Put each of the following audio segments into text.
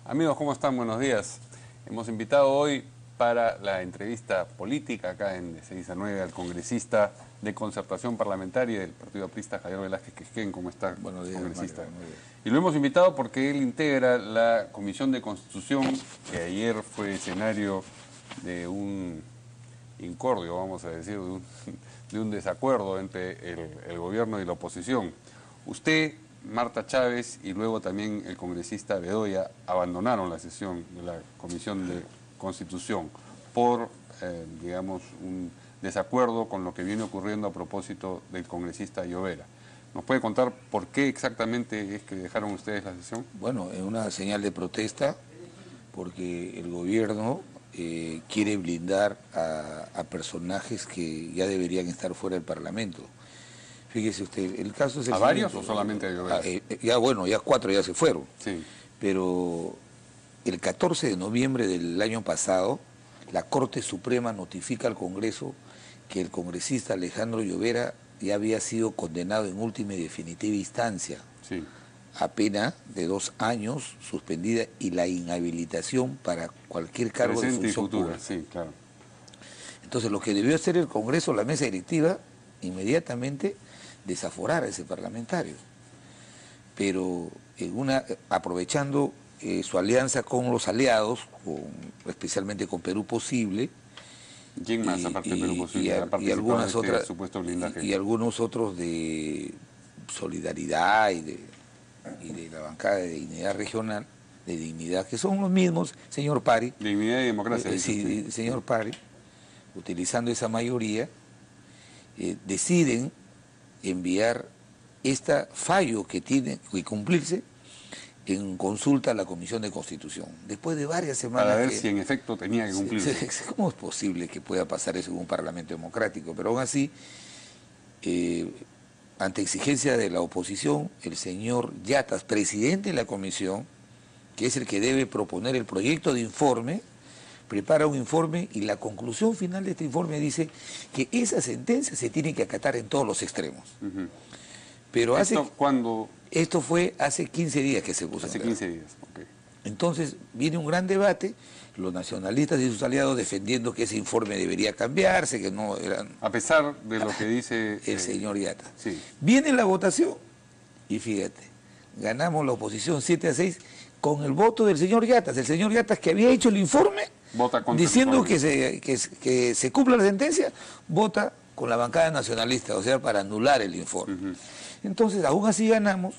Amigos, ¿cómo están? Buenos días. Hemos invitado hoy para la entrevista política acá en de 6 a 9 al congresista de Concertación Parlamentaria del Partido Aprista, Javier Velázquez Quisquén. ¿Cómo está, Buenos días, congresista? Mario, buenos días. Y lo hemos invitado porque él integra la Comisión de Constitución, que ayer fue escenario de un incordio, vamos a decir, de un desacuerdo entre el gobierno y la oposición. Usted, Marta Chávez y luego también el congresista Bedoya abandonaron la sesión de la Comisión de Constitución por, digamos, un desacuerdo con lo que viene ocurriendo a propósito del congresista Llovera. ¿Nos puede contar por qué exactamente es que dejaron ustedes la sesión? Bueno, es una señal de protesta porque el gobierno quiere blindar a personajes que ya deberían estar fuera del Parlamento. Fíjese usted, el caso es el ¿A varios siguiente. o solamente a Llovera? Ya bueno, ya 4 ya se fueron. Sí. Pero el 14 de noviembre del año pasado, la Corte Suprema notifica al Congreso que el congresista Alejandro Llovera ya había sido condenado en última y definitiva instancia Sí. a pena de 2 años suspendida y la inhabilitación para cualquier cargo Presente de y función futura, pública. sí, claro. Entonces lo que debió hacer el Congreso, la mesa directiva, inmediatamente desaforar a ese parlamentario. Pero aprovechando su alianza con los aliados, especialmente con Perú Posible, ¿Quién más aparte de Perú Posible ha y participado algunas en este otras supuesto blindaje? y algunos otros de Solidaridad y de la bancada de Dignidad Regional, de Dignidad, que son los mismos, señor Pari, Dignidad y democracia. dice sí, usted. señor Pari, utilizando esa mayoría, deciden enviar este fallo que tiene que cumplirse en consulta a la Comisión de Constitución. Después de varias semanas... Para ver si en efecto tenía que cumplirse. ¿Cómo es posible que pueda pasar eso en un parlamento democrático? Pero aún así, ante exigencia de la oposición, el señor Yatas, presidente de la comisión, que es el que debe proponer el proyecto de informe, prepara un informe y la conclusión final de este informe dice que esa sentencia se tiene que acatar en todos los extremos. Ujú. Pero ¿Cuándo? esto fue hace 15 días que se puso. Hace 15 días. Okay. Entonces viene un gran debate, los nacionalistas y sus aliados defendiendo que ese informe debería cambiarse, que no eran... A pesar de lo que dice... el señor Yata. Sí. Viene la votación y fíjate, ganamos la oposición 7-6 con el voto del señor Yatas. El señor Yatas, que había hecho el informe Vota contra diciendo el informe. que se cumpla la sentencia, vota con la bancada nacionalista, o sea, para anular el informe. Entonces, aún así ganamos,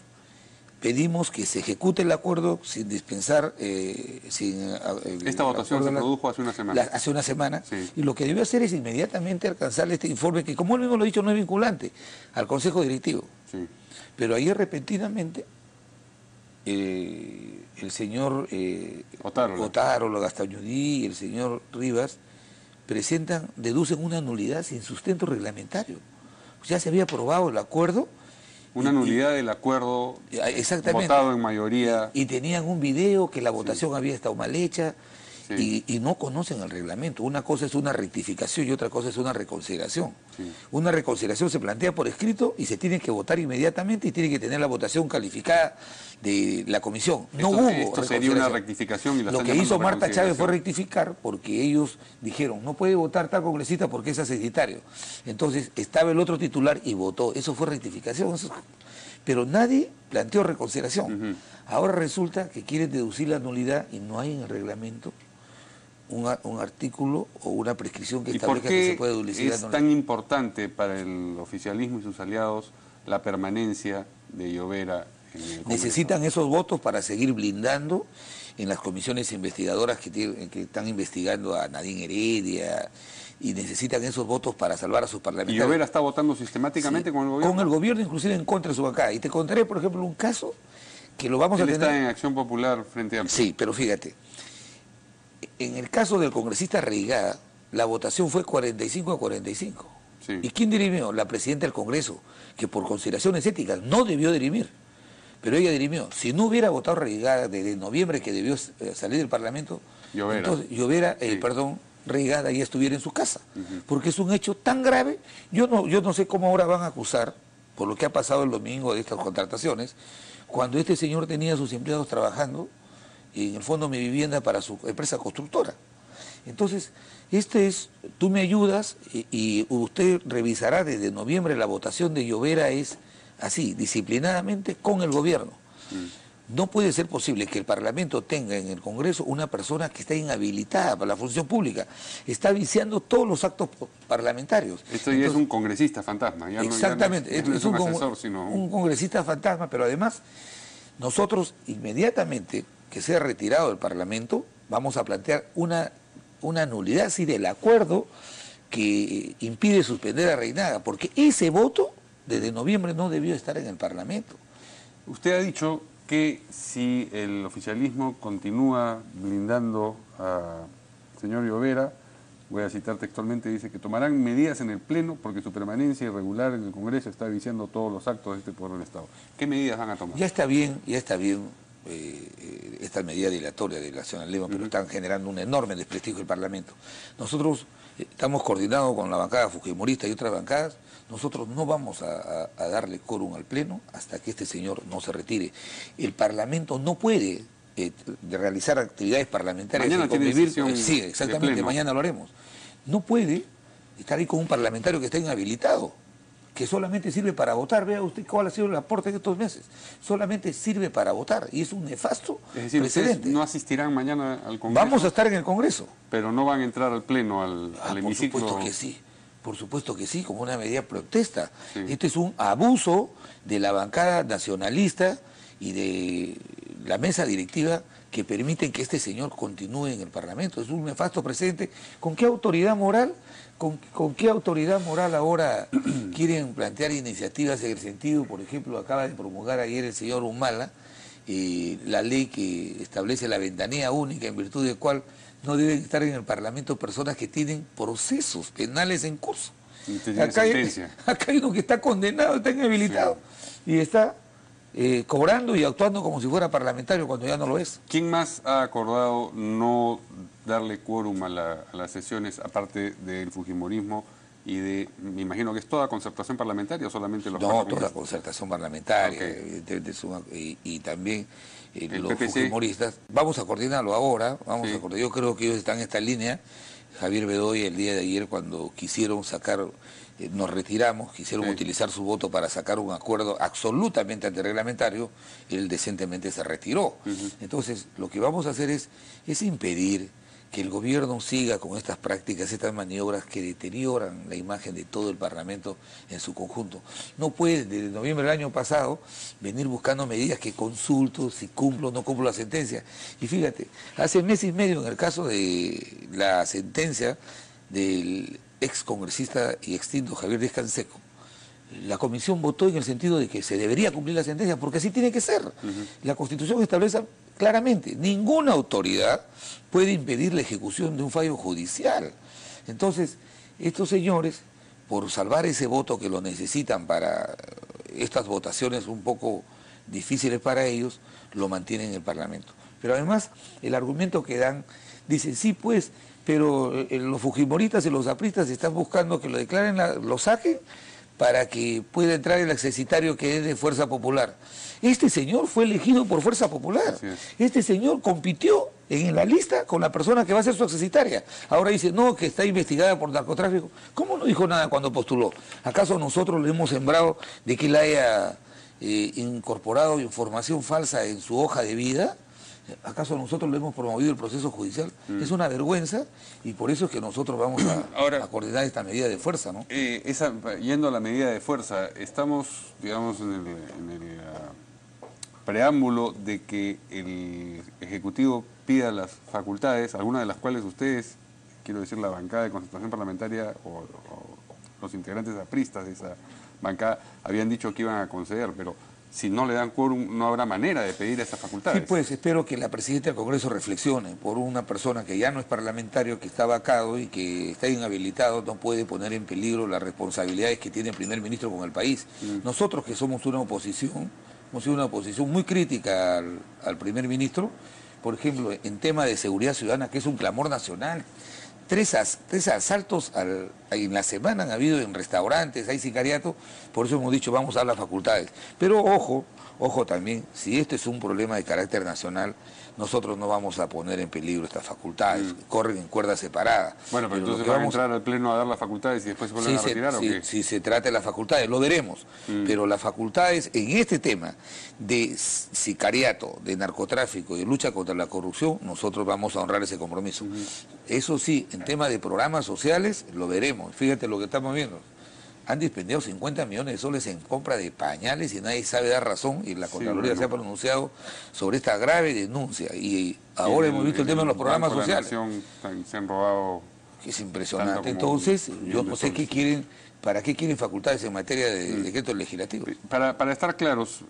pedimos que se ejecute el acuerdo sin dispensar... Esta votación se produjo hace una semana. Hace una semana, Sí. y lo que debió hacer es inmediatamente alcanzarle este informe, que como él mismo lo ha dicho, no es vinculante, al Consejo Directivo. Sí. Pero ayer repentinamente el señor Otárola, Gastañudí y el señor Rivas deducen una nulidad sin sustento reglamentario. Ya se había aprobado el acuerdo. Una nulidad del acuerdo Exactamente. votado en mayoría. Y tenían un video que la votación había estado mal hecha. Sí. Y no conocen el reglamento. Una cosa es una rectificación y otra cosa es una reconsideración. Sí. Una reconsideración se plantea por escrito y se tiene que votar inmediatamente y tiene que tener la votación calificada de la comisión. No hubo Esto sería una rectificación. Y lo que hizo Marta Chávez fue rectificar porque ellos dijeron, no puede votar tal congresista porque es ascenitario. Entonces estaba el otro titular y votó. Eso fue rectificación. Pero nadie planteó reconsideración. Ahora resulta que quieren deducir la nulidad y no hay en el reglamento un artículo o una prescripción que establezca que se puede deducir la nulidad. ¿Es tan importante para el oficialismo y sus aliados la permanencia de Llovera en el Congreso? Necesitan esos votos para seguir blindando en las comisiones investigadoras que están investigando a Nadine Heredia, y necesitan esos votos para salvar a sus parlamentarios. ¿Y Llovera está votando sistemáticamente con el gobierno? Con el gobierno, inclusive en contra de su bancada. Y te contaré, por ejemplo, un caso que lo vamos a tener... Él está en Acción Popular frente a... Sí, pero fíjate, en el caso del congresista Reigada, la votación fue 45-45. Sí. ¿Y quién dirimió? La presidenta del Congreso, que por consideraciones éticas no debió dirimir. Pero ella dirimió. Si no hubiera votado Reigada desde noviembre, que debió salir del Parlamento, Llovera. entonces Llovera, Sí. Reigada ya estuviera en su casa. Porque es un hecho tan grave. Yo no sé cómo ahora van a acusar, por lo que ha pasado el domingo de estas contrataciones, cuando este señor tenía a sus empleados trabajando en el fondo Mi Vivienda para su empresa constructora. Entonces, tú me ayudas y usted revisará desde noviembre la votación de Llovera es así, disciplinadamente con el gobierno. No puede ser posible que el Parlamento tenga en el Congreso una persona que está inhabilitada para la función pública. Está viciando todos los actos parlamentarios. Esto ya es un congresista fantasma. Ya exactamente, no es un asesor, sino un congresista fantasma, pero además nosotros inmediatamente que sea retirado del Parlamento vamos a plantear una nulidad sí, del acuerdo que impide suspender a Reinaga, porque ese voto desde noviembre no debió estar en el Parlamento. Usted ha dicho que si el oficialismo continúa blindando al señor Llovera, voy a citar textualmente, dice que tomarán medidas en el Pleno porque su permanencia irregular en el Congreso está viciando todos los actos de este poder del Estado. ¿Qué medidas van a tomar? Ya está bien esta medida dilatoria de la acción al Lema, pero están generando un enorme desprestigio del Parlamento. Nosotros estamos coordinados con la bancada fujimorista y otras bancadas. Nosotros no vamos a darle quórum al Pleno hasta que este señor no se retire. El Parlamento no puede realizar actividades parlamentarias mañana y convivir. Sí, exactamente, mañana lo haremos. No puede estar ahí con un parlamentario que está inhabilitado, que solamente sirve para votar. Vea usted cuál ha sido el aporte de estos meses. Solamente sirve para votar y es un nefasto precedente. ¿No asistirán mañana al Congreso? Vamos a estar en el Congreso. Pero no van a entrar al Pleno, al hemiciclo. Por supuesto que sí. Por supuesto que sí, como una medida de protesta. Sí. Este es un abuso de la bancada nacionalista y de la mesa directiva que permiten que este señor continúe en el Parlamento. Es un nefasto precedente. ¿Con qué autoridad moral? ¿Con qué autoridad moral ahora quieren plantear iniciativas en el sentido, por ejemplo, acaba de promulgar ayer el señor Humala, la ley que establece la ventanilla única en virtud de cual no deben estar en el Parlamento personas que tienen procesos penales en curso? Acá hay uno que está condenado, está inhabilitado, sí, y está cobrando y actuando como si fuera parlamentario cuando ya no lo es. ¿Quién más ha acordado no darle quórum a las sesiones, aparte del fujimorismo y me imagino que es toda concertación parlamentaria o solamente los No, toda concertación parlamentaria, okay, y también los fujimoristas. Vamos a coordinarlo ahora, yo creo que ellos están en esta línea. Javier Bedoya el día de ayer cuando quisieron sacar, nos retiramos, quisieron utilizar su voto para sacar un acuerdo absolutamente antirreglamentario, él decentemente se retiró. Entonces, lo que vamos a hacer es impedir que el gobierno siga con estas prácticas, estas maniobras que deterioran la imagen de todo el Parlamento en su conjunto. No puede, desde noviembre del año pasado, venir buscando medidas que consulto, si cumplo o no cumplo la sentencia. Y fíjate, hace mes y medio en el caso de la sentencia del ex congresista y extinto Javier Díaz Canseco, la comisión votó en el sentido de que se debería cumplir la sentencia, porque así tiene que ser. La Constitución establece claramente, ninguna autoridad puede impedir la ejecución de un fallo judicial. Entonces, estos señores, por salvar ese voto que lo necesitan para estas votaciones un poco difíciles para ellos, lo mantienen en el Parlamento. Pero además, el argumento que dan, dicen, sí pues, pero los fujimoristas y los apristas están buscando que lo declaren, lo saquen, para que pueda entrar el accesitario que es de Fuerza Popular. Este señor fue elegido por Fuerza Popular. Este señor compitió en la lista con la persona que va a ser su accesitaria. Ahora dice, no, que está investigada por narcotráfico. ¿Cómo no dijo nada cuando postuló? ¿Acaso nosotros le hemos sembrado de que él haya incorporado información falsa en su hoja de vida? ¿Acaso nosotros le hemos promovido el proceso judicial? Es una vergüenza y por eso es que nosotros vamos a coordinar esta medida de fuerza, ¿no? Yendo a la medida de fuerza, estamos, digamos, en el preámbulo de que el Ejecutivo pida las facultades, algunas de las cuales ustedes, quiero decir, la bancada de concertación parlamentaria o los integrantes apristas de esa bancada, habían dicho que iban a conceder, pero si no le dan quórum, no habrá manera de pedir esas facultades. Sí, pues espero que la presidenta del Congreso reflexione por una persona que ya no es parlamentario, que está vacado y que está inhabilitado, no puede poner en peligro las responsabilidades que tiene el primer ministro con el país. Nosotros que somos una oposición, hemos sido una oposición muy crítica al primer ministro, por ejemplo, en tema de seguridad ciudadana, que es un clamor nacional. tres asaltos en la semana han habido en restaurantes, hay sicariato, por eso hemos dicho vamos a dar las facultades. Pero ojo también, si esto es un problema de carácter nacional, nosotros no vamos a poner en peligro estas facultades, corren en cuerda separada. Bueno, pero entonces van a entrar al Pleno a dar las facultades y después se vuelven a retirar, ¿o qué? Si se trata de las facultades, lo veremos. Pero las facultades en este tema de sicariato, de narcotráfico y de lucha contra la corrupción, nosotros vamos a honrar ese compromiso. Eso sí, en tema de programas sociales, lo veremos. Fíjate lo que estamos viendo. Han dispendiado 50 millones de soles en compra de pañales y nadie sabe dar razón, y la Contraloría se ha pronunciado sobre esta grave denuncia. Y ahora hemos visto el tema de los programas sociales. Se han robado. Es impresionante. Entonces, yo no sé qué quieren, para qué quieren facultades en materia de decretos legislativos. Para estar claros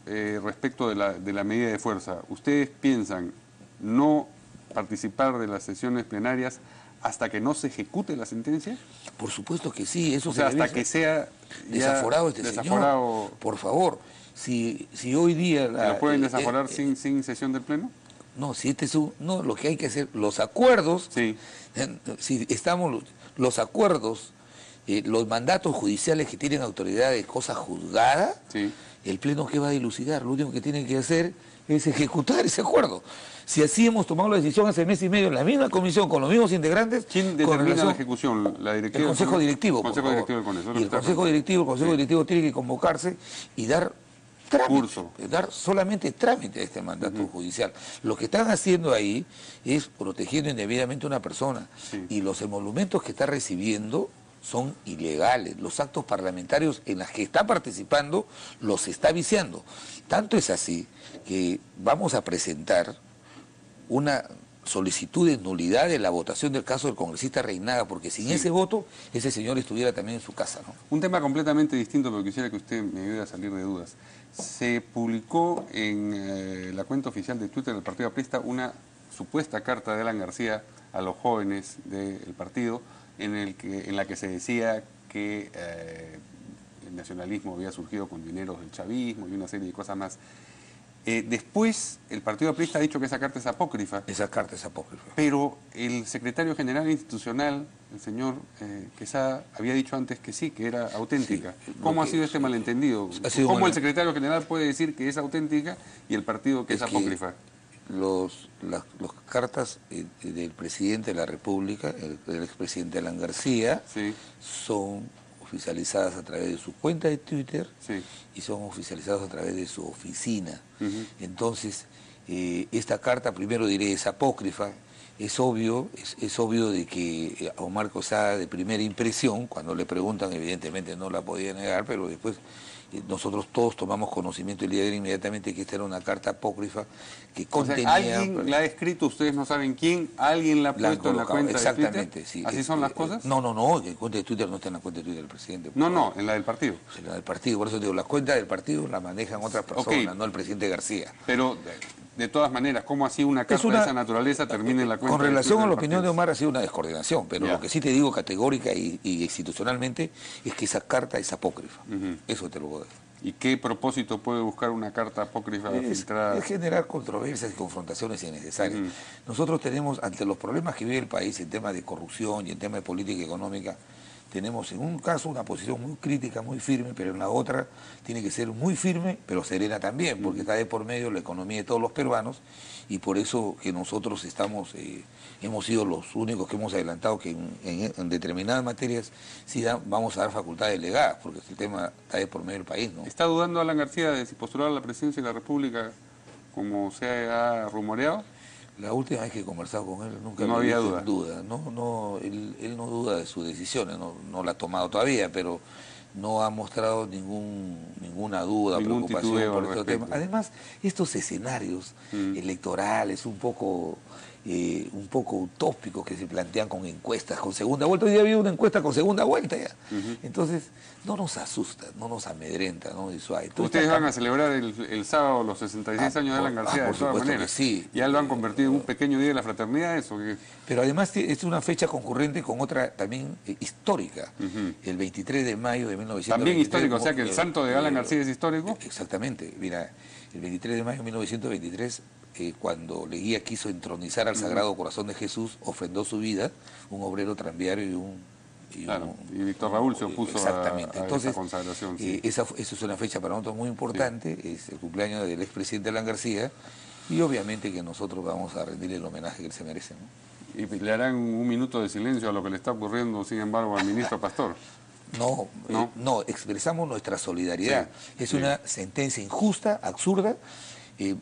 respecto de la medida de fuerza, ¿ustedes piensan no participar de las sesiones plenarias hasta que no se ejecute la sentencia? Por supuesto que sí, eso se hasta que sea desaforado señor. Por favor, si hoy día... ¿Lo pueden desaforar sin sesión del Pleno? No, si este es no, lo que hay que hacer, los acuerdos, si estamos, los acuerdos, los mandatos judiciales que tienen autoridad de cosa juzgada, el Pleno ¿qué va a dilucidar? Lo único que tiene que hacer es ejecutar ese acuerdo. Si así hemos tomado la decisión hace mes y medio en la misma comisión, con los mismos integrantes... ¿Quién determina la ejecución? ¿La directiva? El Consejo Directivo. El Consejo Directivo del Congreso. Y el Consejo Directivo tiene que convocarse y dar trámite, dar solamente trámite a este mandato judicial. Lo que están haciendo ahí es protegiendo indebidamente a una persona. Y los emolumentos que está recibiendo son ilegales. Los actos parlamentarios en los que está participando los está viciando. Tanto es así que vamos a presentar una solicitud de nulidad de la votación del caso del congresista Reinaga, porque sin ese voto, ese señor estuviera también en su casa, ¿no? Un tema completamente distinto, pero quisiera que usted me ayude a salir de dudas. Se publicó en la cuenta oficial de Twitter del Partido Aprista una supuesta carta de Alan García a los jóvenes del partido, en la que se decía que el nacionalismo había surgido con dineros del chavismo y una serie de cosas más. Después, el Partido Aprista ha dicho que esa carta es apócrifa. Esa carta es apócrifa. Pero el secretario general institucional, el señor Quesada, había dicho antes que sí, que era auténtica. Sí, ¿cómo ha sido este malentendido? ¿Cómo el secretario general puede decir que es auténtica y el partido que es apócrifa? Las cartas del presidente de la República, el expresidente Alan García, son oficializadas a través de su cuenta de Twitter y son oficializadas a través de su oficina. Entonces, esta carta, primero diré, es apócrifa. Es obvio de que a Omar Quesada, de primera impresión, cuando le preguntan, evidentemente no la podía negar, pero después nosotros todos tomamos conocimiento el día de hoy inmediatamente que esta era una carta apócrifa que contenía... O sea, ¿alguien la ha escrito? ¿Ustedes no saben quién? ¿Alguien la ha puesto en la cuenta de Twitter? Exactamente, sí. ¿Así son las cosas? No, en la cuenta de Twitter no está en la cuenta de Twitter del presidente. No, en la del partido. En la del partido, por eso digo, la cuenta del partido la manejan otras personas, no el presidente García. Pero... De todas maneras, ¿cómo así una carta de esa naturaleza termina en la cuenta? Con relación a la opinión de Omar ha sido una descoordinación, pero lo que sí te digo categórica y institucionalmente es que esa carta es apócrifa. Eso te lo puedo decir. ¿Y qué propósito puede buscar una carta apócrifa filtrada? Es generar controversias y confrontaciones innecesarias. Nosotros tenemos, ante los problemas que vive el país en temas de corrupción y en temas de política económica, tenemos en un caso una posición muy crítica, muy firme, pero en la otra tiene que ser muy firme, pero serena también, porque está de por medio la economía de todos los peruanos, y por eso que nosotros hemos sido los únicos que hemos adelantado que en determinadas materias sí vamos a dar facultades delegadas, porque el tema está de por medio del país, ¿no? ¿Está dudando Alan García de si postular a la presidencia de la República como se ha rumoreado? La última vez que he conversado con él nunca no había duda. Él no duda de sus decisiones, no la ha tomado todavía, pero no ha mostrado ninguna duda, preocupación por este tema. Además, estos escenarios electorales un poco utópicos que se plantean con encuestas, con segunda vuelta. Hoy día había una encuesta con segunda vuelta ya. Entonces, no nos asusta, no nos amedrenta, no disuade. Ustedes van a celebrar el sábado los 66 años de Alan García, de todas maneras. Sí. Ya lo han convertido en un pequeño día de la fraternidad, eso. Pero además es una fecha concurrente con otra también histórica, el 23 de mayo de 1923. También histórico, o sea que el santo de Alan García es histórico. Exactamente, mira, el 23 de mayo de 1923 cuando Leguía quiso entronizar al Sagrado Corazón de Jesús, ofrendó su vida, un obrero tranviario y Víctor Raúl se opuso exactamente. a Entonces, esa consagración. Sí. esa es una fecha para nosotros muy importante, sí. Es el cumpleaños del expresidente Alan García, y obviamente que nosotros vamos a rendirle el homenaje que él se merece, ¿no? ¿Y le harán un minuto de silencio a lo que le está ocurriendo, sin embargo, al ministro Pastor? No, expresamos nuestra solidaridad. Sí, es sí. una sentencia injusta, absurda.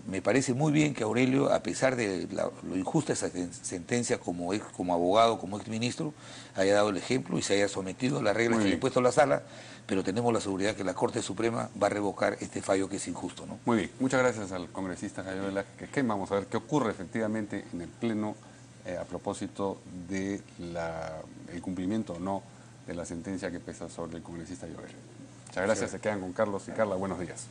Me parece muy bien que Aurelio, a pesar de lo injusta esa sentencia como abogado, como exministro, haya dado el ejemplo y se haya sometido a las reglas que le ha impuesto la sala, pero tenemos la seguridad que la Corte Suprema va a revocar este fallo que es injusto, ¿no? Muy bien, muchas gracias al congresista Jairo Velázquez. Vamos a ver qué ocurre efectivamente en el Pleno a propósito de el cumplimiento o no de la sentencia que pesa sobre el congresista Llobet. Muchas gracias, se quedan con Carlos y Carla, buenos días.